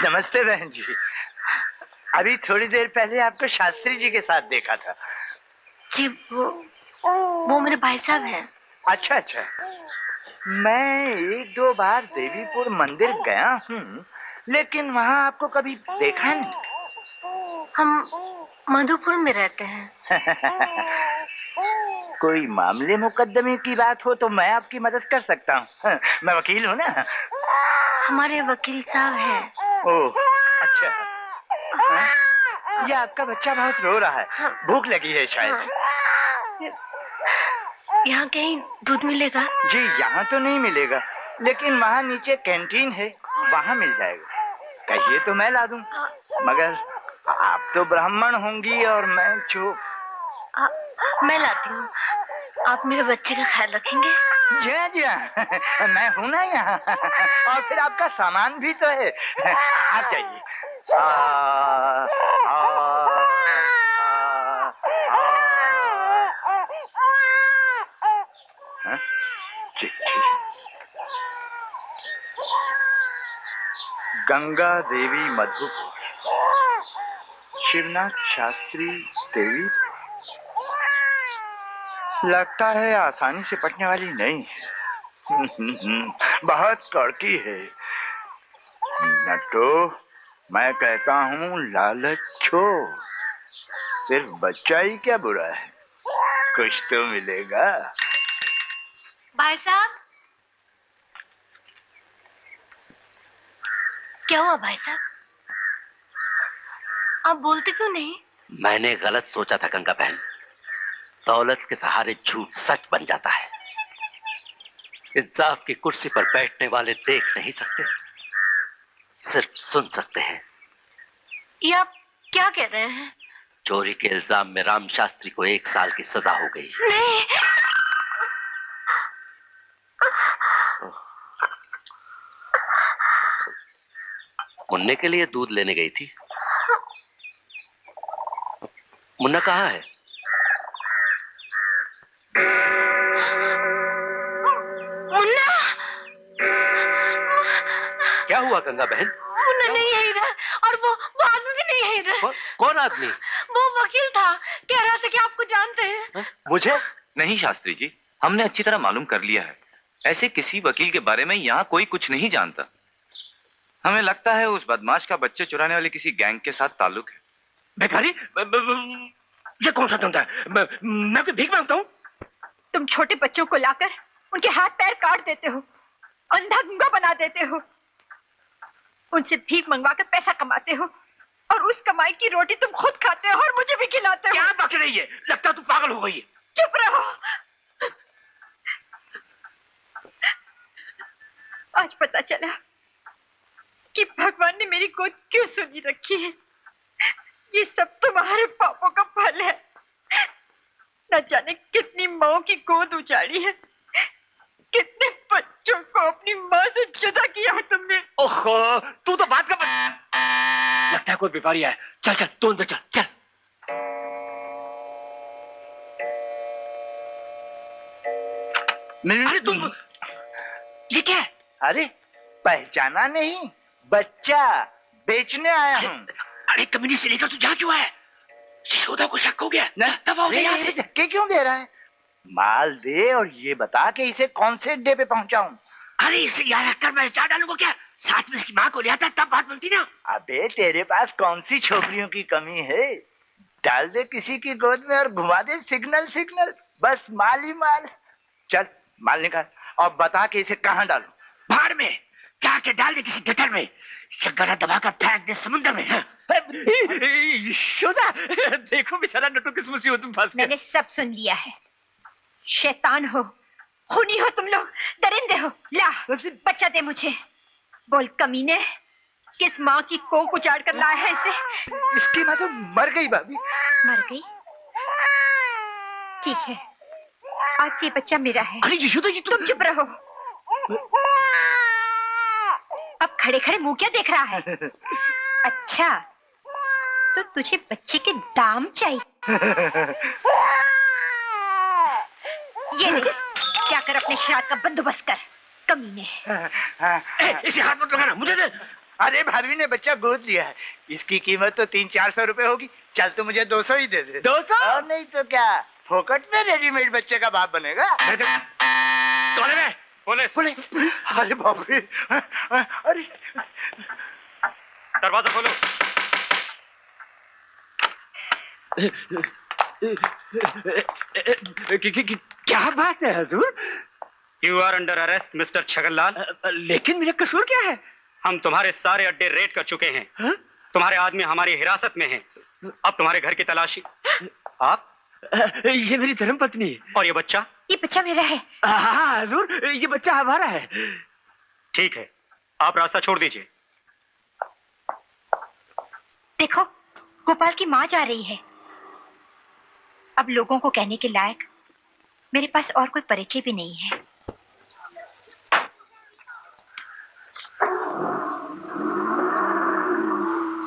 नमस्ते बहन जी। अभी थोड़ी देर पहले आपको शास्त्री जी के साथ देखा था। जी वो मेरे भाई साहब हैं। अच्छा अच्छा। मैं एक दो बार देवीपुर मंदिर गया हूँ, लेकिन वहाँ आपको कभी देखा नहीं। हम मधुपुर में रहते हैं। कोई मामले मुकदमे की बात हो तो मैं आपकी मदद कर सकता हूँ। मैं वकील हूँ ना। हमारे वकील साहब हैं। ओह अच्छा। ये आपका बच्चा बहुत रो रहा है। हाँ। भूख लगी है शायद। यहाँ कहीं दूध मिलेगा? जी यहाँ तो नहीं मिलेगा, लेकिन वहाँ नीचे कैंटीन है, वहाँ मिल जाएगा। कहिए तो मैं ला दूँ। मगर आप तो ब्राह्मण होंगी और मैं जो। मैं लाती हूँ। आप मेरे बच्चे का ख्याल रखेंगे? जी जी मैं हूँ ना यहाँ। और फिर आपका सामान भी तो है। आप जाइए। गंगा देवी मधुपुर, शिवनाथ शास्त्री देवी। लगता है आसानी से पटने वाली नहीं है। बहुत कड़की है। नटो, मैं कहता हूँ लालच छोड़। सिर्फ बच्चा ही क्या बुरा है, कुछ तो मिलेगा। भाई साहब, क्या हुआ भाई साहब? आप बोलते क्यों नहीं? मैंने गलत सोचा था गंगा बहन। दौलत के सहारे झूठ सच बन जाता है। इंसाफ की कुर्सी पर बैठने वाले देख नहीं सकते, सिर्फ सुन सकते हैं। ये आप क्या कह रहे हैं? चोरी के इल्जाम में राम शास्त्री को 1 साल की सजा हो गई। नहीं। मुन्ने के लिए दूध लेने गई थी। मुन्ना कहाँ है? मुन्ना! क्या हुआ गंगा बहन? मुन्ना नहीं है इधर, और वो आदमी भी नहीं है इधर। कौन आदमी? वो वकील था, कह रहा था कि आपको जानते हैं। मुझे? नहीं शास्त्री जी, हमने अच्छी तरह मालूम कर लिया है। ऐसे किसी वकील के बारे में यहाँ कोई कुछ नहीं जानता। हमें लगता है उस बदमाश का बच्चे चुराने वाले किसी गैंग के साथ ताल्लुक है। भिखारी, ये कौन सा धंधा है? मैं कोई भीख मांगता हूँ? तुम छोटे बच्चों को लाकर उनके हाथ पैर काट देते हो, अंधा गुंगा बना देते हो, उनसे भीख मंगवाकर पैसा कमाते हो, और उस कमाई की रोटी तुम खुद खाते हो और मुझे भी खिलाते हो। क्या बक रही है? लगता तू पागल हो गई है। चुप रहो। आज पता चला कि भगवान ने मेरी गोद क्यों सुनी रखी है। ये सब तुम्हारे पापों का फल है। न जाने कितनी माओं की गोद उजाड़ी है, कितने बच्चों को अपनी माँ से जुदा किया है तुमने। ओहो, तू तो बात कर। लगता है कोई बीमारी है। चल चल तू अंदर चल चल। अरे तुम, ये क्या है? अरे पहचाना नहीं? बच्चा बेचने आया हूँ। अरे कमीनी से लेकर तू जा क्यों है? यशोदा को शक हो गया। दबा हो गया यहाँ से। धक्के क्यों दे रहा है? माल दे और ये बता कि इसे कौन से अड्डे पे पहुंचाऊं। अरे इसे यहाँ रखकर मैं चार डालूंगा क्या? साथ में इसकी माँ को ले आता तब बात बनती ना। अबे तेरे पास कौन सी छोकरियों की कमी है? डाल दे किसी की गोद में और घुमा दे सिग्नल सिग्नल, बस माल ही माल। चल माल निकाल और बता कि इसे कहाँ डालूं। भाड़ में जाके डाल दे किसी गटर में, गला दबाकर फेंक दे समुद्र में। यशोदा, देखो बेचारा नटू किस मुसीबत में फंस गया। मैंने सब सुन लिया है। शैतान हो, खूनी हो तुम लोग, दरिंदे हो। ला बच्चा दे मुझे। बोल कमीने, किस माँ की कोख उजाड़ कर लाया है इसे? इसकी माँ तो मर गई भाभी। मर गई? ठीक है, आज से ये बच्चा मेरा है। अरे यशोदा जी तुम चुप रहो। अब खड़े खड़े मुंह क्या देख रहा है? अच्छा, तो तुझे बच्चे के दाम चाहिए? ये ले, क्या कर अपने श्राद्ध का बंदोबस्त कर। कमीने। इसे हाथ मत लगाना, मुझे दे। अरे भाभी ने बच्चा गोद लिया है, इसकी कीमत तो 300-400 रुपए होगी। चल तू मुझे 200 ही दे दे। 200? और नहीं तो क्या, फोकट में रेडीमेड बच्चे का बाप बनेगा। कौन है? पुलिस। पुलिस? अरे बाप रे, अरे दरवाजा खोलो। क्या बात है हुजूर? You are under arrest mister Chhaganlal. लेकिन मेरा कसूर क्या है? हम तुम्हारे सारे अड्डे रेड कर चुके हैं। हा? तुम्हारे आदमी हमारी हिरासत में हैं। अब तुम्हारे घर की तलाशी। आप? ये मेरी धर्मपत्नी है। और ये बच्चा? ये बच्चा मेरा है। हाँ हुजूर, ये बच्चा हमारा है। ठीक है, आप रास्ता छोड़ दीजिए। देखो, गोपाल की माँ जा रही है। अब लोगों को कहने के लायक मेरे पास और कोई परिचय भी नहीं है।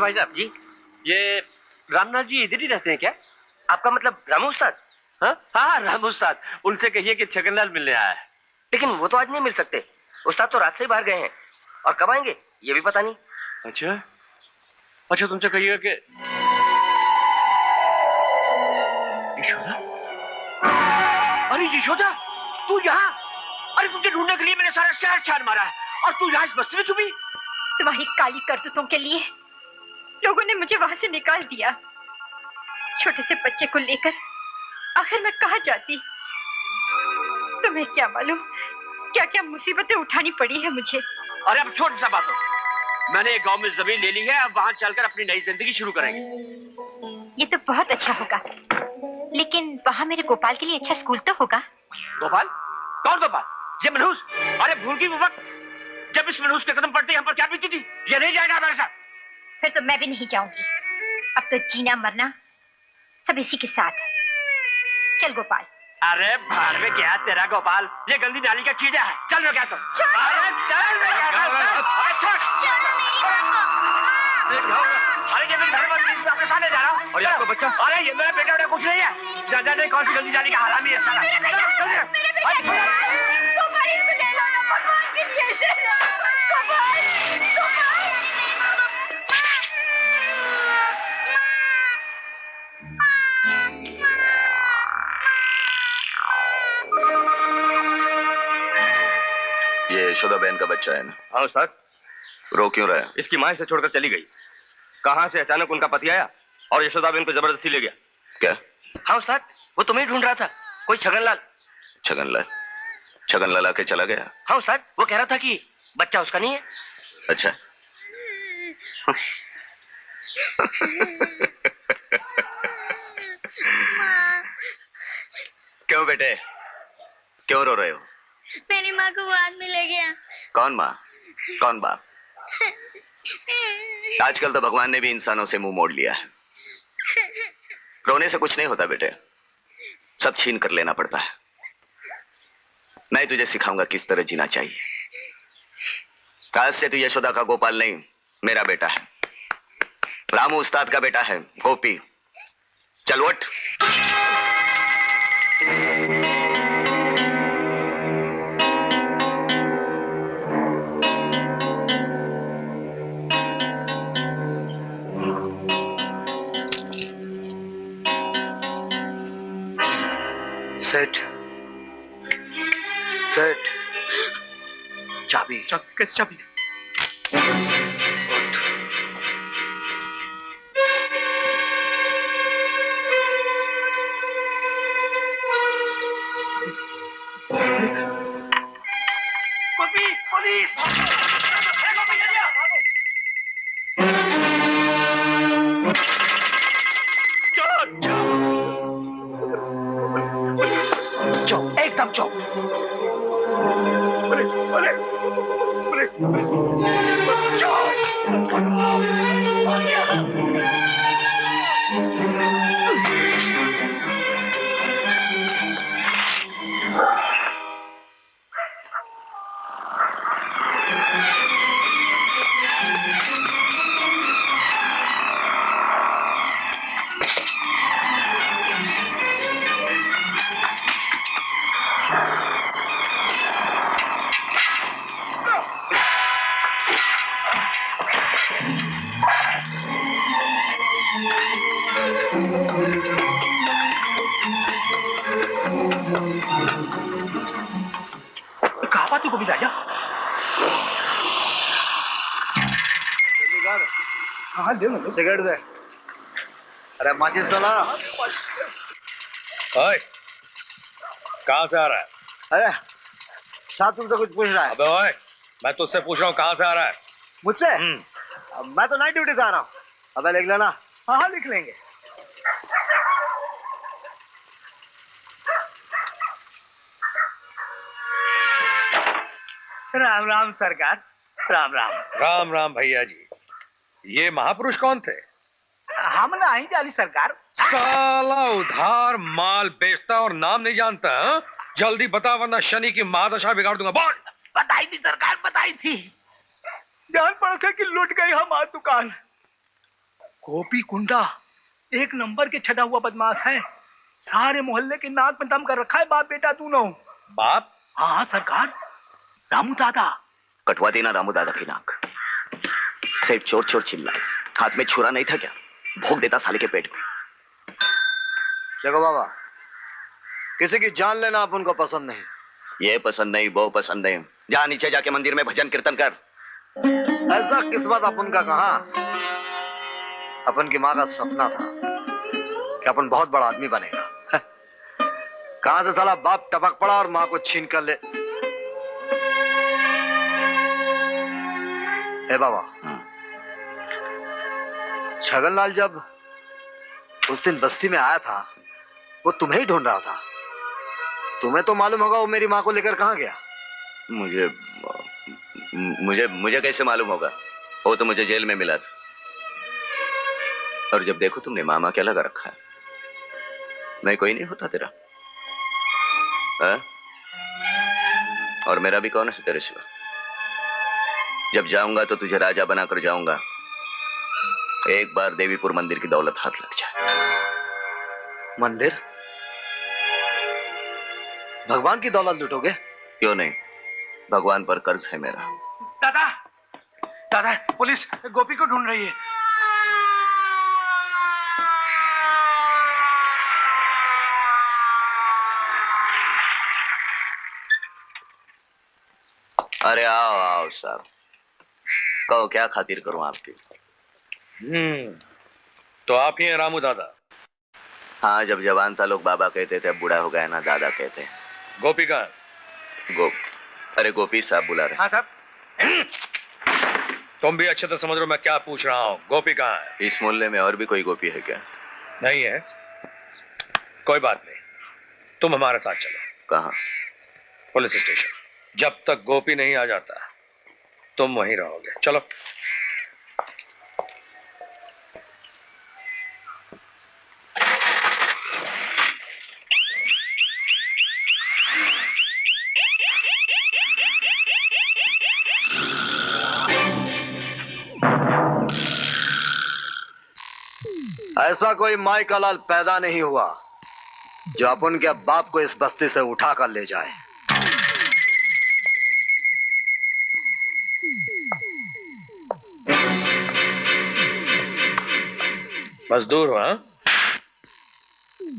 भाई साहब जी, ये रामनाथ जी इधर ही रहते हैं क्या? आपका मतलब रामू उस्ताद? हाँ, रामू उस्ताद। उनसे कहिए कि छगनलाल मिलने आया है। लेकिन वो तो आज नहीं मिल सकते। उस्ताद तो रात से ही बाहर गए हैं, और कब आएंगे ये भी पता नहीं। अच्छा, तुमसे कहिएगा कि यशोदा। अरे यशोदा, तू यहाँ? अरे तुझे ढूंढने के लिए मैंने सारा शहर छान मारा है, और तू यहाँ इस बस्ती में छुपी? तुम्हारी काली करतूतों के लिए लोगों ने मुझे वहां से निकाल दिया। छोटे से बच्चे को लेकर आखिर मैं कहाँ जाती? तुम्हें क्या मालूम क्या क्या मुसीबतें उठानी पड़ी है मुझे। अरे अब छोटी सा बात हो, मैंने एक गांव में जमीन ले ली है, अब वहां चलकर अपनी नई जिंदगी शुरू करेंगे। ये तो बहुत अच्छा होगा, लेकिन वहां मेरे गोपाल के लिए अच्छा स्कूल तो होगा। गोपाल? कौन गोपाल? ये मनहूस? अरे भूल गई वो वक्त जब इस मनहूस के कदम पड़ते हम पर क्या बीती थी। ये नहीं जाएगा हमारे साथ। फिर तो मैं भी नहीं जाऊंगी। अब तो जीना मरना सब इसी के साथ है। चल गोपाल। अरे भाड़ में क्या तेरा गोपाल, ये गंदी नाली का कीड़ा है। चल मैं कहता हूँ। अरे चल मैं कहता हूँ। अरे ये मेरी धर्मपत्नी, मैं अपने सामने जा रहा हूँ। और ये आपका बच्चा? अरे ये मेरा बेटा कुछ नहीं है। जा नहीं, कौन सी गंदी नाली का हरामी है साला। ये यशोदा बहन का बच्चा है ना? हाँ उस्ताद। रो क्यों रहा है? इसकी माँ इसे छोड़कर चली गई। कहाँ से अचानक उनका पति आया और यशोदा बहन को जबरदस्ती ले गया। क्या? हाँ उस्ताद, वो तुम्हें ढूंढ रहा था, कोई छगनलाल। छगनलाल? छगनलाल आके चला गया? हाँ उस्ताद, वो कह रहा था कि बच्चा उसका नहीं है। अच्छा। क्यों बेटे, क्यों रो रहे हो? मेरी माँ को वो आदमी ले गया। कौन माँ, कौन बाप? आजकल तो भगवान ने भी इंसानों से मुंह मोड़ लिया है। रोने से कुछ नहीं होता बेटे, सब छीन कर लेना पड़ता है। मैं तुझे सिखाऊंगा किस तरह जीना चाहिए। आज से तू यशोदा का गोपाल नहीं, मेरा बेटा है। रामू उस्ताद का बेटा है, गोपी। चल उठ। सेठ, सेठ, चाबी। किस चाबी? पुलिस! चुप, एकदम चुप। पुलिस, पुलिस, पुलिस, हाँ दे मुझे सिगरेट दे। अरे माचिस तो ला। ओए, कहाँ से आ रहा है? अरे साहब तुमसे कुछ पूछ रहा है। अबे ओए, मैं तुझसे पूछ रहा हूँ कहाँ से आ रहा है? मुझसे? मैं तो नाइट ड्यूटी से आ रहा हूँ। अबे लिख लेना। हाँ हाँ लिख लेंगे। राम राम सरकार। राम राम। राम राम भैया जी। ये महापुरुष कौन थे? हम ना आई जाली सरकार। साला उधार माल बेचता और नाम नहीं जानता। हा? जल्दी बता वरना शनि की महादशा बिगाड़ दूंगा। बोल। बताई थी सरकार, बताई थी। जान पड़ा था कि लुट गई हमारी दुकान। गोपी कुंडा एक नंबर के छटा हुआ बदमाश है। सारे मोहल्ले के नाक में दम कर रखा है बाप बेटा दोनों। बाप? हाँ सरकार, रामू दादा। कटवा देना रामू दादा की नाक। सिर्फ चोर चोर चिल्लाए, हाथ में छुरा नहीं था क्या? भोग देता साले के पेट में। देखो बाबा, किसी की जान लेना अपन को पसंद नहीं। ये पसंद नहीं, वो पसंद नहीं। जा नीचे जाके मंदिर में भजन कीर्तन कर। ऐसा किस्मत अपन का कहा। अपन की माँ का सपना था कि अपन बहुत बड़ा आदमी बनेगा। कहां से साला बाप टपक पड़ा और माँ को छीन कर ले। हे बाबा, छगनलाल जब उस दिन बस्ती में आया था वो तुम्हें ही ढूंढ रहा था। तुम्हें तो मालूम होगा वो मेरी माँ को लेकर कहां गया। मुझे मुझे मुझे कैसे मालूम होगा? वो तो मुझे जेल में मिला था। और जब देखो तुमने मामा क्या लगा रखा है। मैं कोई नहीं होता तेरा है? और मेरा भी कौन है तेरे सिवा? जब जाऊंगा तो तुझे राजा बनाकर जाऊंगा। एक बार देवीपुर मंदिर की दौलत हाथ लग जाए। मंदिर? भगवान की दौलत लूटोगे? क्यों नहीं, भगवान पर कर्ज है मेरा। दादा, दादा पुलिस गोपी को ढूंढ रही है। अरे आओ आओ साहब, कहो क्या खातिर करूं आपकी? तो आप ही हैं रामू दादा? हाँ, जब जवान था लोग बाबा कहते थे, अब बूढ़ा हो गया ना दादा कहते हैं। गोपी का? अरे गोपी साहब बुला रहे। हाँ साहब। तुम भी अच्छे तो समझ रहे हो मैं क्या पूछ रहा हूँ। गोपी कहाँ है? इस मोहल्ले में और भी कोई गोपी है क्या? नहीं है। कोई बात नहीं, तुम हमारे साथ चलो। कहाँ? Police station. जब तक गोपी नहीं आ जाता तुम वहीं रहोगे। चलो। ऐसा कोई माई का लाल पैदा नहीं हुआ जो अपन के बाप को इस बस्ती से उठा कर ले जाए। मजदूर हो?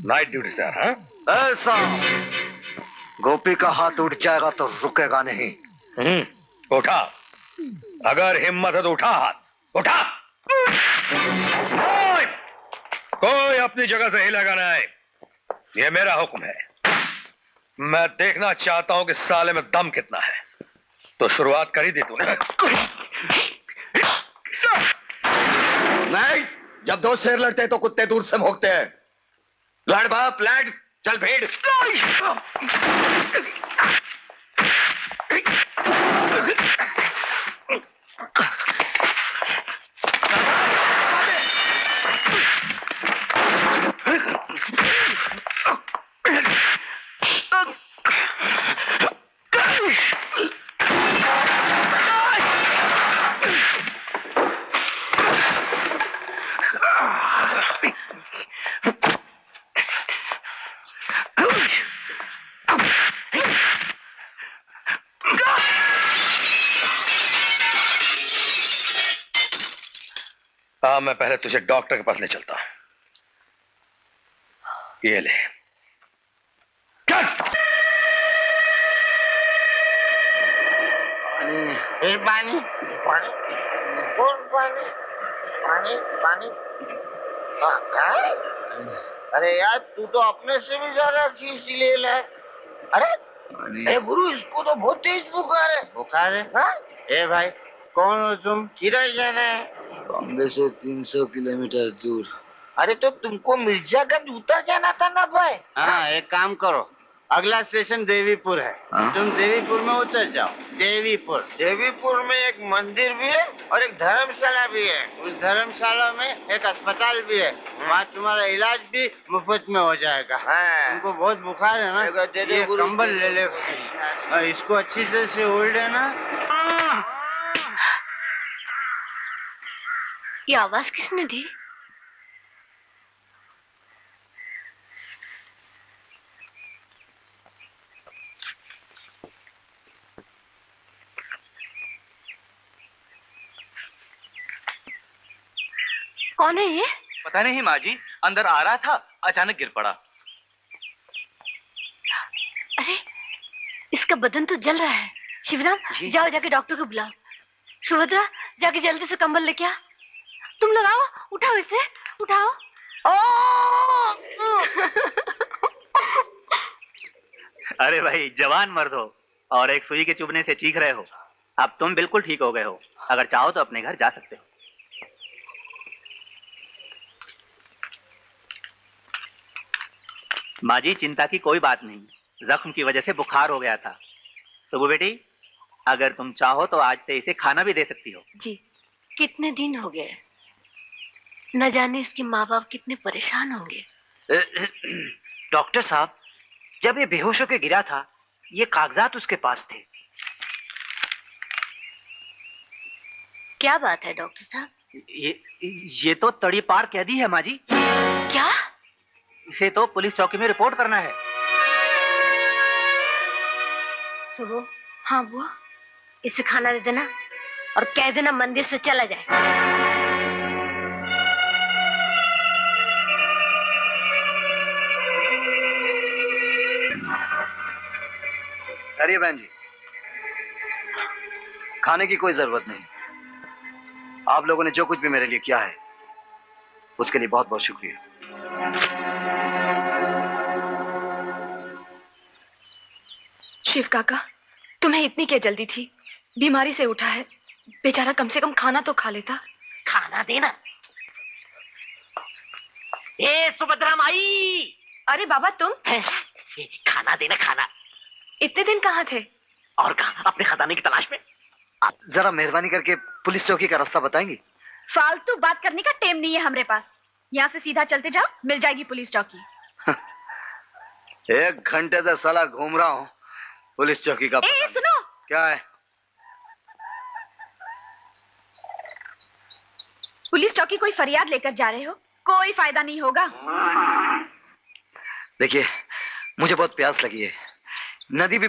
नाइट ड्यूटी से? हाँ, ऐसा गोपी का हाथ उठ जाएगा तो रुकेगा नहीं। उठा, अगर हिम्मत है तो उठा हाथ, उठा। कोई अपनी जगह से हिलेगा नहीं, ये मेरा हुक्म है। मैं देखना चाहता हूं कि साले में दम कितना है। तो शुरुआत करी दी तूने। नहीं, जब दो शेर लड़ते हैं तो कुत्ते दूर से भौंकते हैं। लड़ बाप लड़, चल भीड़। हाँ, मैं पहले तुझे डॉक्टर के पास ले चलता हूं। ये ले। फिर पानी पानी और पानी पानी पानी अरे यार तू तो अपने से भी ज्यादा खींच ले ले। अरे गुरु इसको तो बहुत तेज बुखार है। बुखार है? हाँ? ए भाई कौन हो तुम, किधर जाना है? बॉम्बे से 300 किलोमीटर दूर। अरे तो तुमको मिर्जागंज उतर जाना था ना भाई। हाँ एक काम करो, अगला स्टेशन देवीपुर है। तुम देवीपुर में उतर जाओ। देवीपुर में एक मंदिर भी है और एक धर्मशाला भी है। उस धर्मशाला में एक अस्पताल भी है, वहाँ तुम्हारा इलाज भी मुफ्त में हो जाएगा। तुमको बहुत बुखार है ना, ये कंबल ले ले भाई, इसको अच्छी तरह से ओढ़ लेना। ये आवाज किसने दी? कौन है ये? पता नहीं माँ जी, अंदर आ रहा था, अचानक गिर पड़ा। अरे इसका बदन तो जल रहा है। शिवराम जाओ जाके डॉक्टर को बुलाओ। सुभद्रा जाके जल्दी से कंबल लेके आ। तुम लोग आओ, उठाओ इसे, उठाओ। अरे भाई जवान मर्द हो और एक सुई के चुभने से चीख रहे हो। अब तुम बिल्कुल ठीक हो गए हो, अगर चाहो तो अपने घर जा सकते हो। माँ जी चिंता की कोई बात नहीं, जख्म की वजह से बुखार हो गया था। सुबह बेटी अगर तुम चाहो तो आज से इसे खाना भी दे सकती हो। जी कितने दिन हो गए, न जाने इसके माँ बाप कितने परेशान होंगे। डॉक्टर साहब जब ये बेहोश होकर गिरा था ये कागजात उसके पास थे। क्या बात है डॉक्टर साहब? ये तो तड़ी पार कैदी है माँ जी। क्या? इसे तो पुलिस चौकी में रिपोर्ट करना है। सुबह हाँ बुआ, इसे खाना दे देना और कह देना मंदिर से चला जाए। अरे बहन जी खाने की कोई जरूरत नहीं। आप लोगों ने जो कुछ भी मेरे लिए किया है उसके लिए बहुत बहुत शुक्रिया। शिव काका तुम्हें इतनी क्या जल्दी थी? बीमारी से उठा है बेचारा, कम से कम खाना तो खा लेता। खाना देना। ए सुभद्रा माई। अरे बाबा तुम खाना देना, खाना। इतने दिन कहाँ थे? और कहाँ, अपने खजाने की तलाश में। जरा मेहरबानी करके पुलिस चौकी का रास्ता बताएंगी? फालतू बात करने का टाइम नहीं है हमारे पास। यहाँ से सीधा चलते जाओ, मिल जाएगी पुलिस चौकी। 1 घंटे से साला घूम रहा हूँ, पुलिस चौकी का ए सुनो। क्या है? पुलिस चौकी कोई फरियाद लेकर जा रहे हो, कोई फायदा नहीं होगा। देखिए मुझे बहुत प्यास लगी है, नदी भी